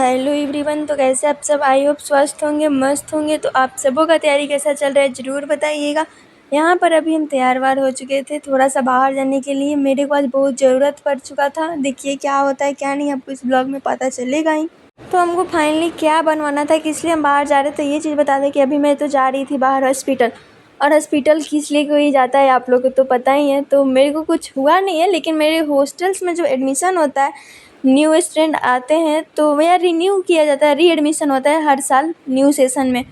Hello everyone. तो कैसे आप सब, आई होप स्वस्थ होंगे, मस्त होंगे। तो आप सबों का तैयारी कैसा चल रहा है ज़रूर बताइएगा। यहाँ पर अभी हम तैयार वार हो चुके थे थोड़ा सा बाहर जाने के लिए। मेरे को आज बहुत ज़रूरत पड़ चुका था। देखिए क्या होता है क्या नहीं आपको इस ब्लॉग में पता चलेगा ही। तो हमको फाइनली क्या बनवाना था, किस लिए हम बाहर जा रहे थे, ये चीज़ बता दें कि अभी मैं तो जा रही थी बाहर हॉस्पिटल। और हॉस्पिटल किस लिए कोई जाता है आप लोग को तो पता ही है। तो मेरे को कुछ हुआ नहीं है, लेकिन मेरे हॉस्टल्स में जो एडमिशन होता है, न्यू स्टूडेंट आते हैं तो वह रिन्यू किया जाता है, री एडमिशन होता है हर साल न्यू सेशन में।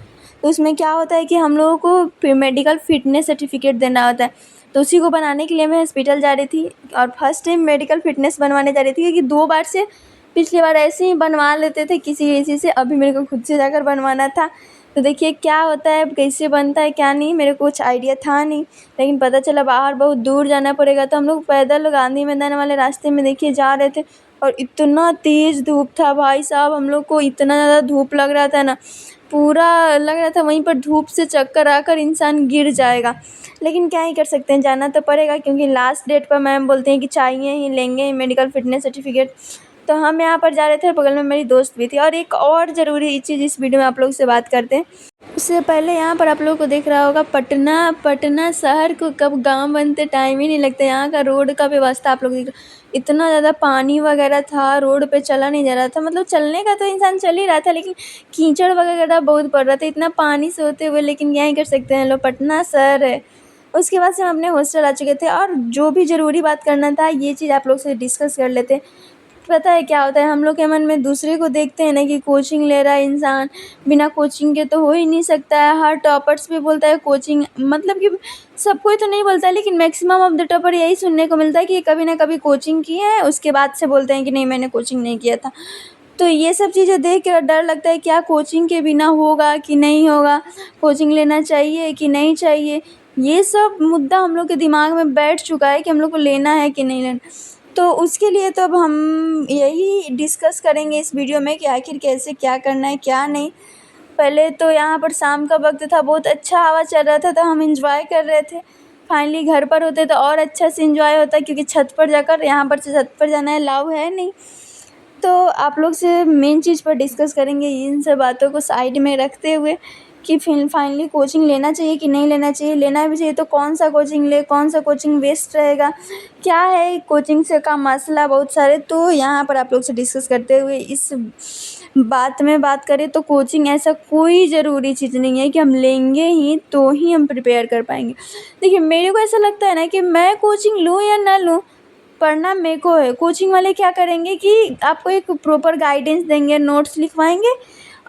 तो उसमें क्या होता है कि हम लोगों को मेडिकल फिटनेस सर्टिफिकेट देना होता है। तो उसी को बनाने के लिए मैं हॉस्पिटल जा रही थी और फर्स्ट टाइम मेडिकल फिटनेस बनवाने जा रही थी, क्योंकि 2 बार से पिछली बार ऐसे ही बनवा लेते थे किसी से। अभी मेरे को खुद से जाकर बनवाना था। तो देखिए क्या होता है, कैसे बनता है क्या नहीं, मेरे को कुछ आइडिया था नहीं। लेकिन पता चला बाहर बहुत दूर जाना पड़ेगा। तो हम लोग पैदल गांधी मैदान वाले रास्ते में देखिए जा रहे थे, और इतना तेज़ धूप था भाई साहब। हम लोग को इतना ज़्यादा धूप लग रहा था ना, पूरा लग रहा था वहीं पर धूप से चक्कर आकर इंसान गिर जाएगा। लेकिन क्या ही कर सकते हैं, जाना तो पड़ेगा, क्योंकि लास्ट डेट पर मैम बोलते हैं कि चाहिए ही, लेंगे ही मेडिकल फिटनेस सर्टिफिकेट। तो हम यहाँ पर जा रहे थे, बगल में मेरी दोस्त भी थी। और एक और ज़रूरी चीज़ इस वीडियो में आप लोग से बात करते हैं। उससे पहले यहाँ पर आप लोगों को दिख रहा होगा पटना शहर को कब गांव बनते टाइम ही नहीं लगता। यहाँ का रोड का व्यवस्था आप लोग देख, इतना ज़्यादा पानी वगैरह था, रोड पे चला नहीं जा रहा था। मतलब चलने का तो इंसान चल ही रहा था, लेकिन कीचड़ वगैरह बहुत पड़ रहा था इतना पानी से होते हुए। लेकिन क्या ही कर सकते हैं, लोग पटना शहर है। उसके बाद से हम अपने हॉस्टल आ चुके थे, और जो भी ज़रूरी बात करना था ये चीज़ आप लोग से डिस्कस कर लेते हैं। पता है क्या होता है, हम लोग के मन में दूसरे को देखते हैं ना कि कोचिंग ले रहा है इंसान, बिना कोचिंग के तो हो ही नहीं सकता है। हर टॉपर्स भी बोलता है कोचिंग, मतलब कि सब कोई तो नहीं बोलता है, लेकिन मैक्सिमम ऑफ द टॉपर यही सुनने को मिलता है कि कभी ना कभी कोचिंग की है, उसके बाद से बोलते हैं कि नहीं मैंने कोचिंग नहीं किया था। तो ये सब चीज़ें देख कर डर लगता है, क्या कोचिंग के बिना होगा कि नहीं होगा, कोचिंग लेना चाहिए कि नहीं चाहिए। ये सब मुद्दा हम लोग के दिमाग में बैठ चुका है कि हम लोग को लेना है कि नहीं लेना। तो उसके लिए तो अब हम यही डिस्कस करेंगे इस वीडियो में कि आखिर कैसे क्या करना है क्या नहीं। पहले तो यहाँ पर शाम का वक्त था, बहुत अच्छा हवा चल रहा था, तो हम इंजॉय कर रहे थे। फाइनली घर पर होते तो और अच्छा से इंजॉय होता, क्योंकि छत पर जाकर, यहाँ पर से छत पर जाना है, अलाउ है नहीं। तो आप लोग से मेन चीज़ पर डिस्कस करेंगे, इन सब बातों को साइड में रखते हुए, कि फिर फाइनली कोचिंग लेना चाहिए कि नहीं लेना चाहिए। लेना भी चाहिए तो कौन सा कोचिंग ले, कौन सा कोचिंग बेस्ट रहेगा, क्या है कोचिंग से का मसला, बहुत सारे। तो यहाँ पर आप लोग से डिस्कस करते हुए इस बात में बात करें तो कोचिंग ऐसा कोई ज़रूरी चीज़ नहीं है कि हम लेंगे ही तो ही हम प्रिपेयर कर पाएंगे। देखिए मेरे को ऐसा लगता है ना कि मैं कोचिंग लूँ या ना लूँ, पढ़ना मेरे को है। कोचिंग वाले क्या करेंगे कि आपको एक प्रॉपर गाइडेंस देंगे, नोट्स लिखवाएंगे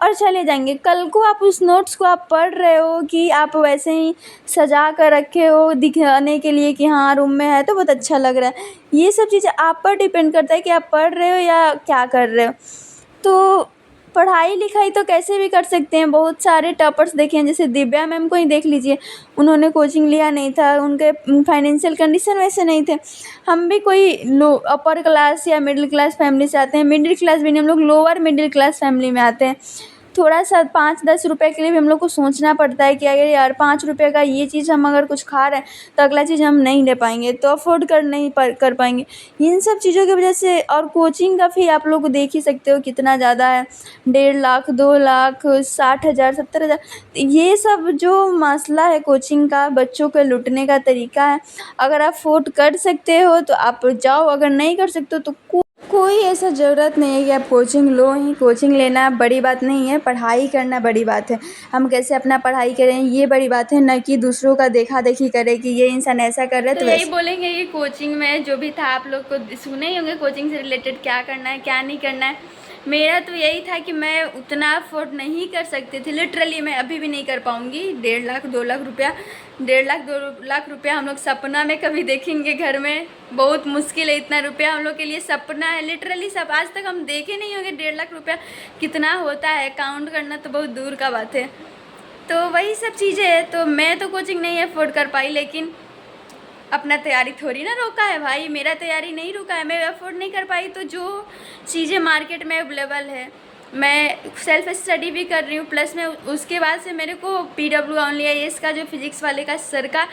और चले जाएंगे। कल को आप उस नोट्स को आप पढ़ रहे हो कि आप वैसे ही सजा कर रखे हो दिखाने के लिए कि हाँ रूम में है तो बहुत अच्छा लग रहा है। ये सब चीज़ें आप पर डिपेंड करता है कि आप पढ़ रहे हो या क्या कर रहे हो। तो पढ़ाई लिखाई तो कैसे भी कर सकते हैं। बहुत सारे टॉपर्स देखे हैं, जैसे दिव्या मैम को ही देख लीजिए, उन्होंने कोचिंग लिया नहीं था, उनके फाइनेंशियल कंडीशन वैसे नहीं थे। हम भी कोई लो अपर क्लास या मिडिल क्लास फैमिली से आते हैं, मिडिल क्लास भी नहीं, हम लोग लोअर मिडिल क्लास फैमिली में आते हैं। थोड़ा सा 5-10 रुपए के लिए भी हम लोग को सोचना पड़ता है कि अगर यार 5 रुपये का ये चीज़ हम अगर कुछ खा रहे हैं तो अगला चीज़ हम नहीं ले पाएंगे, तो अफोर्ड कर पाएंगे। इन सब चीज़ों की वजह से। और कोचिंग का फ़ी आप लोग देख ही सकते हो कितना ज़्यादा है, 1.5 लाख 2 लाख 60,000 70,000। ये सब जो मसला है कोचिंग का, बच्चों के लूटने का तरीका है। अगर आप अफोर्ड कर सकते हो तो आप जाओ, अगर नहीं कर सकते हो तो कोई ऐसा ज़रूरत नहीं है कि आप कोचिंग लो ही। कोचिंग लेना बड़ी बात नहीं है, पढ़ाई करना बड़ी बात है। हम कैसे अपना पढ़ाई करें ये बड़ी बात है, न कि दूसरों का देखा देखी करें कि ये इंसान ऐसा कर रहा है तो यही बोलेंगे कि कोचिंग में जो भी था आप लोग को सुने ही होंगे, कोचिंग से रिलेटेड क्या करना है क्या नहीं करना है। मेरा तो यही था कि मैं उतना अफोर्ड नहीं कर सकती थी, लिटरली मैं अभी भी नहीं कर पाऊँगी। 1.5 लाख 2 लाख रुपया, 1.5 लाख 2 लाख रुपया हम लोग सपना में कभी देखेंगे घर में, बहुत मुश्किल है। इतना रुपया हम लोग के लिए सपना है, लिटरली सब आज तक हम देखे नहीं होंगे 1.5 लाख रुपया कितना होता है, काउंट करना तो बहुत दूर का बात है। तो वही सब चीज़ें हैं। तो मैं तो कोचिंग नहीं अफोर्ड कर पाई, लेकिन अपना तैयारी थोड़ी ना रोका है भाई, मेरा तैयारी नहीं रुका है। मैं अफोर्ड नहीं कर पाई तो जो चीज़ें मार्केट में अवेलेबल है, मैं सेल्फ स्टडी भी कर रही हूँ, प्लस में उसके बाद से मेरे को PW ऑनली IAS का जो फिज़िक्स वाले का सर का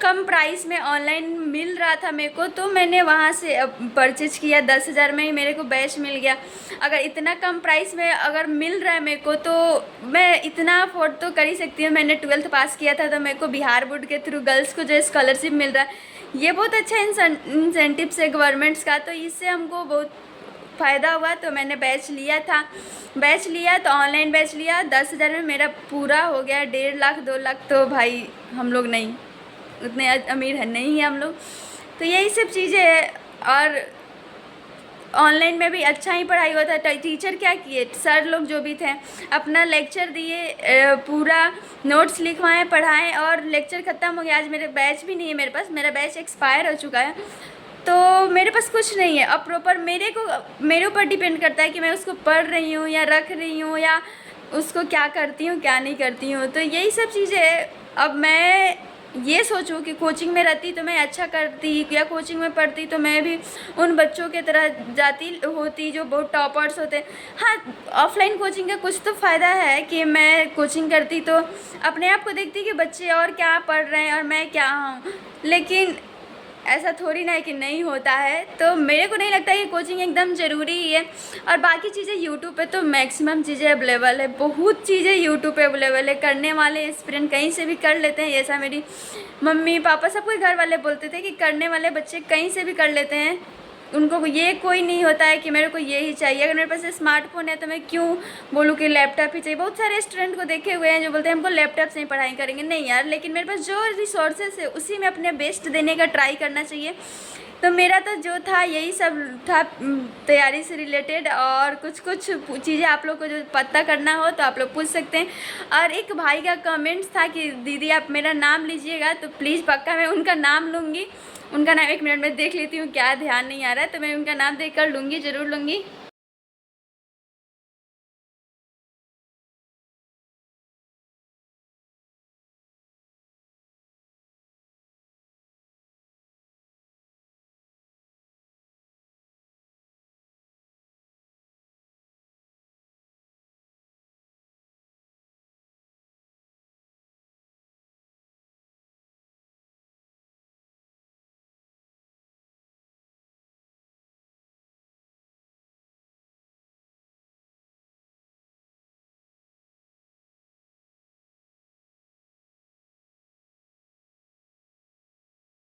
कम प्राइस में ऑनलाइन मिल रहा था मेरे को, तो मैंने वहाँ से परचेज किया। 10,000 में ही मेरे को बैच मिल गया। अगर इतना कम प्राइस में अगर मिल रहा है मेरे को, तो मैं इतना अफोर्ड तो कर ही सकती हूँ। मैंने 12th पास किया था, तो मेरे को बिहार बोर्ड के थ्रू गर्ल्स को जो स्कॉलरशिप मिल रहा है, ये बहुत अच्छा इंसेंटिव्स है गवर्नमेंट्स का, तो इससे हमको बहुत फ़ायदा हुआ। तो मैंने बैच लिया था, बैच लिया तो ऑनलाइन बैच लिया। 10,000 में मेरा पूरा हो गया। 1.5 लाख 2 लाख तो भाई हम लोग नहीं, उतने अमीर है नहीं है हम लोग। तो यही सब चीज़ें हैं। और ऑनलाइन में भी अच्छा ही पढ़ाई होता है। टीचर क्या किए, सर लोग जो भी थे अपना लेक्चर दिए, पूरा नोट्स लिखवाएं, पढ़ाएं, और लेक्चर ख़त्म हो गया। आज मेरे बैच भी नहीं है मेरे पास, मेरा बैच एक्सपायर हो चुका है, तो मेरे पास कुछ नहीं है। अब प्रॉपर मेरे ऊपर डिपेंड करता है कि मैं उसको पढ़ रही हूँ या रख रही हूँ, या उसको क्या करती हूँ क्या नहीं करती हूँ। तो यही सब चीज़ें है। अब मैं ये सोचूं कि कोचिंग में रहती तो मैं अच्छा करती, या कोचिंग में पढ़ती तो मैं भी उन बच्चों के तरह जाती होती जो बहुत टॉपर्स होते। हाँ, ऑफलाइन कोचिंग का कुछ तो फ़ायदा है कि मैं कोचिंग करती तो अपने आप को देखती कि बच्चे और क्या पढ़ रहे हैं और मैं क्या हूँ, लेकिन ऐसा थोड़ी ना है कि नहीं होता है। तो मेरे को नहीं लगता कि कोचिंग एकदम ज़रूरी ही है। और बाकी चीज़ें यूट्यूब पे तो मैक्सिमम चीज़ें अवेलेबल है, बहुत चीज़ें यूट्यूब पे अवेलेबल है। करने वाले एस्पिरेंट कहीं से भी कर लेते हैं, ऐसा मेरी मम्मी पापा सबके घर वाले बोलते थे कि करने वाले बच्चे कहीं से भी कर लेते हैं, उनको ये कोई नहीं होता है कि मेरे को ये ही चाहिए। अगर मेरे पास स्मार्टफोन है तो मैं क्यों बोलूँ कि लैपटॉप ही चाहिए। बहुत सारे स्टूडेंट को देखे हुए हैं जो बोलते हैं हमको लैपटॉप से ही पढ़ाई करेंगे। नहीं यार, लेकिन मेरे पास जो रिसोर्सेस है उसी में अपने बेस्ट देने का ट्राई करना चाहिए। तो मेरा तो जो था यही सब था तैयारी से रिलेटेड। और कुछ कुछ चीज़ें आप लोग को जो पता करना हो तो आप लोग पूछ सकते हैं। और एक भाई का कमेंट्स था कि दीदी आप मेरा नाम लीजिएगा, तो प्लीज़ पक्का मैं उनका नाम लूँगी। उनका नाम 1 मिनट में देख लेती हूँ, क्या ध्यान नहीं आ रहा है, तो मैं उनका नाम देख कर लूँगी, ज़रूर लूँगी।